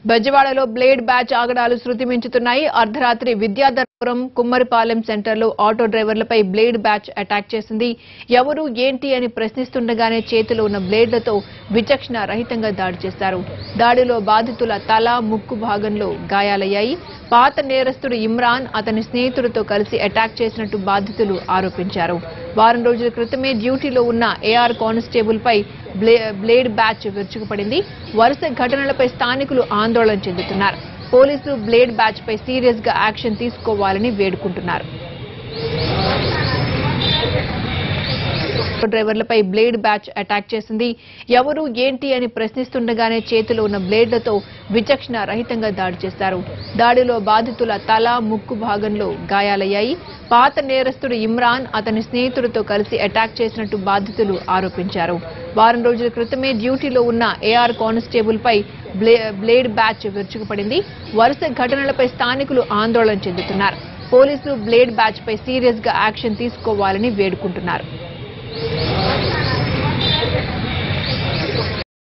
బెజవాడలో blade batch ఆగడాలు శృతి మించుతున్నాయి. అర్ధరాత్రి విద్యాధరపురం కుమ్మరిపాలెం సెంటర్లో ఆటో డ్రైవర్లపై బ్లేడ్ బ్యాచ్ అటాక్ చేసింది. ఎవరు ఏంటి అని ప్రశ్నిస్తుండగానే చేతిలో ఉన్న బ్లేడ్లతో విచక్షణ రహితంగా దాడి చేశారు. దాడిలో బాధితుల తల, ముక్కు భాగంలో గాయాలయ్యాయి. పాత నేరస్తుడు ఇమ్రాన్ అతని స్నేహితుడితో కలిసి అటాక్ చేసినట్టు బాధితులు ఆరోపించారు. వారం రోజుల క్రితమే డ్యూటీలో ఉన్న ఏఆర్ కానిస్టేబుల్ పై బ్లేడ్ బ్యాచ్ విరుచుకుపడింది. వరుస ఘటనలపై స్థానికులు ఆందోళన చెందుతున్నారు. పోలీసులు బ్లేడ్ బ్యాచ్ పై సీరియస్ గా యాక్షన్ తీసుకోవాలని వేడుకుంటున్నారు. డ్రైవర్లపై బ్లేడ్ బ్యాచ్ అటాక్ చేసింది. ఎవరు ఏంటి అని ప్రశ్నిస్తుండగానే చేతిలో ఉన్న బ్లేడ్లతో విచక్షణ రహితంగా దాడి చేశారు. దాడిలో బాధితుల తల, ముక్కు భాగంలో గాయాలయ్యాయి. పాత నేరస్తుడు ఇమ్రాన్ అతని స్నేహితుడితో కలిసి అటాక్ చేసినట్టు బాధితులు ఆరోపించారు. వారం రోజుల క్రితమే డ్యూటీలో ఉన్న ఏఆర్ కానిస్టేబుల్ పై బ్లేడ్ బ్యాచ్ విరుచుకుపడింది. వరుస ఘటనలపై స్థానికులు ఆందోళన చెందుతున్నారు. పోలీసులు బ్లేడ్ బ్యాచ్ పై సీరియస్ గా యాక్షన్ తీసుకోవాలని వేడుకుంటున్నారు.